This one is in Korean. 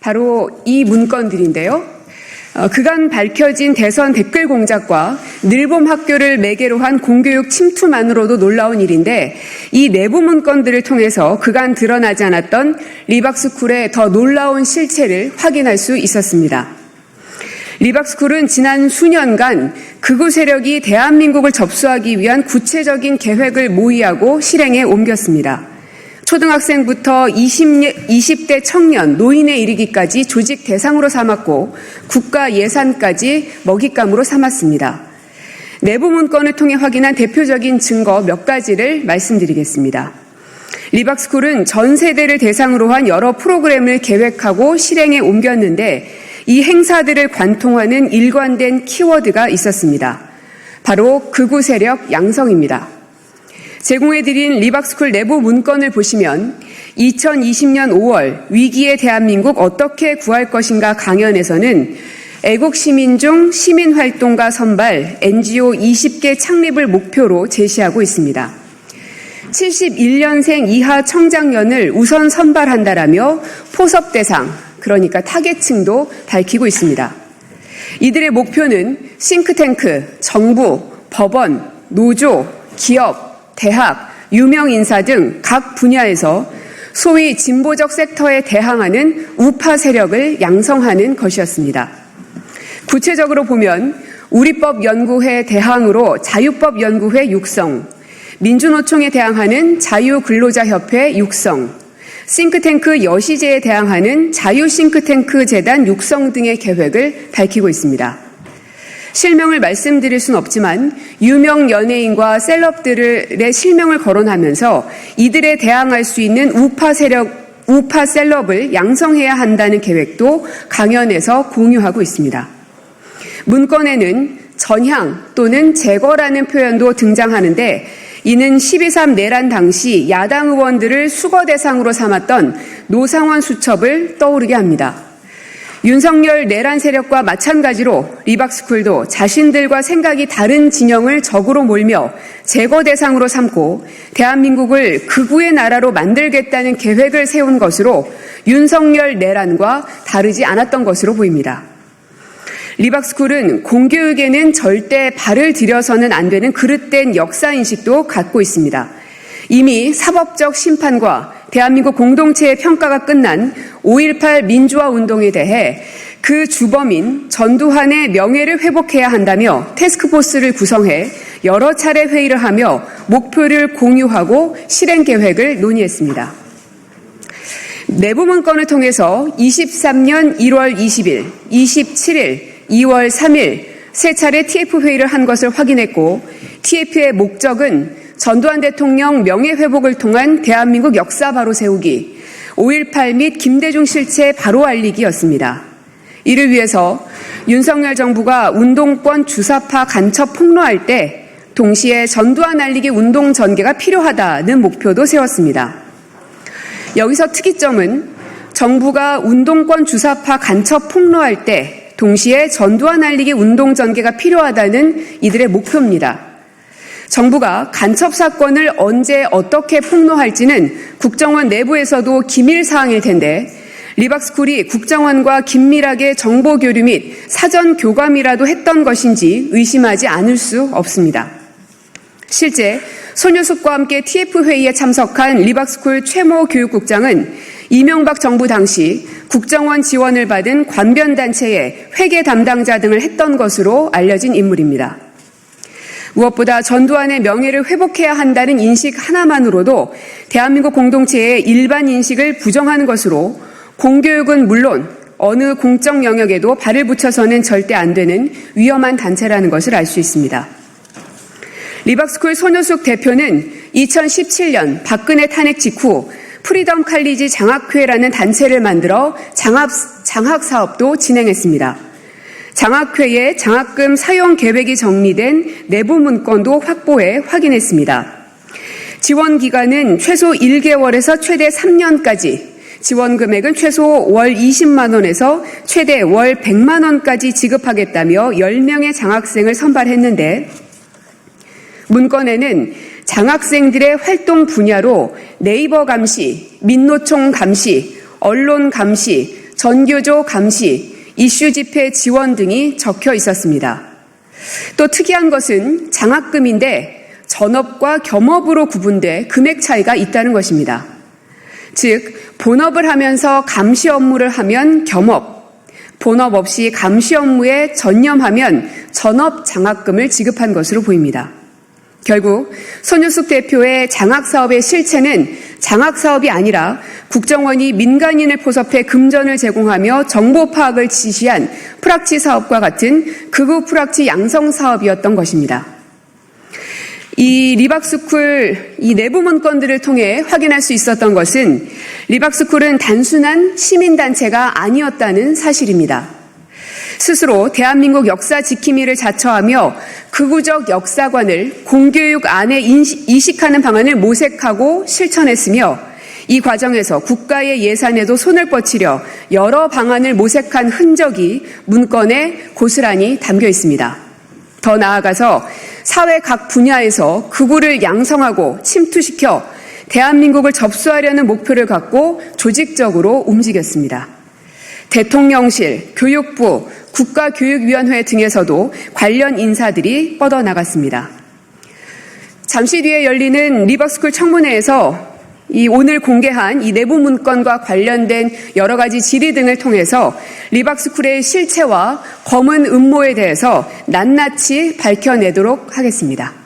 바로 이 문건들인데요. 그간 밝혀진 대선 댓글 공작과 늘봄 학교를 매개로 한 공교육 침투만으로도 놀라운 일인데, 이 내부 문건들을 통해서 그간 드러나지 않았던 리박스쿨의 더 놀라운 실체를 확인할 수 있었습니다. 리박스쿨은 지난 수년간 극우 세력이 대한민국을 접수하기 위한 구체적인 계획을 모의하고 실행에 옮겼습니다. 초등학생부터 20대 청년, 노인에 이르기까지 조직 대상으로 삼았고 국가 예산까지 먹잇감으로 삼았습니다. 내부 문건을 통해 확인한 대표적인 증거 몇 가지를 말씀드리겠습니다. 리박스쿨은 전 세대를 대상으로 한 여러 프로그램을 계획하고 실행에 옮겼는데, 이 행사들을 관통하는 일관된 키워드가 있었습니다. 바로 극우 세력 양성입니다. 제공해드린 리박스쿨 내부 문건을 보시면 2020년 5월 위기의 대한민국 어떻게 구할 것인가 강연에서는 애국시민중 시민활동가 선발 NGO 20개 창립을 목표로 제시하고 있습니다. 71년생 이하 청장년을 우선 선발한다라며 포섭 대상, 그러니까 타겟층도 밝히고 있습니다. 이들의 목표는 싱크탱크, 정부, 법원, 노조, 기업, 대학, 유명 인사 등 각 분야에서 소위 진보적 섹터에 대항하는 우파 세력을 양성하는 것이었습니다. 구체적으로 보면 우리법연구회 대항으로 자유법연구회 육성, 민주노총에 대항하는 자유근로자협회 육성, 싱크탱크 여시제에 대항하는 자유싱크탱크 재단 육성 등의 계획을 밝히고 있습니다. 실명을 말씀드릴 수는 없지만 유명 연예인과 셀럽들의 실명을 거론하면서 이들에 대항할 수 있는 우파 셀럽을 양성해야 한다는 계획도 강연에서 공유하고 있습니다. 문건에는 전향 또는 제거라는 표현도 등장하는데, 이는 12.3 내란 당시 야당 의원들을 수거 대상으로 삼았던 노상원 수첩을 떠오르게 합니다. 윤석열 내란 세력과 마찬가지로 리박스쿨도 자신들과 생각이 다른 진영을 적으로 몰며 제거 대상으로 삼고 대한민국을 극우의 나라로 만들겠다는 계획을 세운 것으로 윤석열 내란과 다르지 않았던 것으로 보입니다. 리박스쿨은 공교육에는 절대 발을 들여서는 안 되는 그릇된 역사인식도 갖고 있습니다. 이미 사법적 심판과 대한민국 공동체의 평가가 끝난 5.18 민주화 운동에 대해 그 주범인 전두환의 명예를 회복해야 한다며 태스크포스를 구성해 여러 차례 회의를 하며 목표를 공유하고 실행 계획을 논의했습니다. 내부 문건을 통해서 23년 1월 20일, 27일, 2월 3일 세 차례 TF 회의를 한 것을 확인했고, TF의 목적은 전두환 대통령 명예회복을 통한 대한민국 역사 바로 세우기, 5.18 및 김대중 실체 바로 알리기였습니다. 이를 위해서 윤석열 정부가 운동권 주사파 간첩 폭로할 때 동시에 전두환 알리기 운동 전개가 필요하다는 목표도 세웠습니다. 여기서 특이점은 정부가 운동권 주사파 간첩 폭로할 때 동시에 전두환 알리기 운동 전개가 필요하다는 이들의 목표입니다. 정부가 간첩 사건을 언제 어떻게 폭로할지는 국정원 내부에서도 기밀 사항일 텐데, 리박스쿨이 국정원과 긴밀하게 정보 교류 및 사전 교감이라도 했던 것인지 의심하지 않을 수 없습니다. 실제 손효숙과 함께 TF 회의에 참석한 리박스쿨 최모 교육국장은 이명박 정부 당시 국정원 지원을 받은 관변단체의 회계 담당자 등을 했던 것으로 알려진 인물입니다. 무엇보다 전두환의 명예를 회복해야 한다는 인식 하나만으로도 대한민국 공동체의 일반 인식을 부정하는 것으로, 공교육은 물론 어느 공적 영역에도 발을 붙여서는 절대 안 되는 위험한 단체라는 것을 알 수 있습니다. 리박스쿨 손효숙 대표는 2017년 박근혜 탄핵 직후 프리덤 칼리지 장학회라는 단체를 만들어 장학 사업도 진행했습니다. 장학회의 장학금 사용 계획이 정리된 내부 문건도 확보해 확인했습니다. 지원 기간은 최소 1개월에서 최대 3년까지, 지원 금액은 최소 월 20만 원에서 최대 월 100만 원까지 지급하겠다며 10명의 장학생을 선발했는데, 문건에는 장학생들의 활동 분야로 네이버 감시, 민노총 감시, 언론 감시, 전교조 감시, 이슈 집회 지원 등이 적혀 있었습니다. 또 특이한 것은 장학금인데 전업과 겸업으로 구분돼 금액 차이가 있다는 것입니다. 즉, 본업을 하면서 감시 업무를 하면 겸업, 본업 없이 감시 업무에 전념하면 전업 장학금을 지급한 것으로 보입니다. 결국 손유숙 대표의 장학사업의 실체는 장학사업이 아니라 국정원이 민간인을 포섭해 금전을 제공하며 정보 파악을 지시한 프락치 사업과 같은 극우 프락치 양성 사업이었던 것입니다. 이 리박스쿨 이 내부 문건들을 통해 확인할 수 있었던 것은 리박스쿨은 단순한 시민단체가 아니었다는 사실입니다. 스스로 대한민국 역사 지킴이를 자처하며 극우적 역사관을 공교육 안에 이식하는 방안을 모색하고 실천했으며 이 과정에서 국가의 예산에도 손을 뻗치려 여러 방안을 모색한 흔적이 문건에 고스란히 담겨 있습니다. 더 나아가서 사회 각 분야에서 극우를 양성하고 침투시켜 대한민국을 접수하려는 목표를 갖고 조직적으로 움직였습니다. 대통령실, 교육부, 국가교육위원회 등에서도 관련 인사들이 뻗어나갔습니다. 잠시 뒤에 열리는 리박스쿨 청문회에서 오늘 공개한 이 내부 문건과 관련된 여러 가지 질의 등을 통해서 리박스쿨의 실체와 검은 음모에 대해서 낱낱이 밝혀내도록 하겠습니다.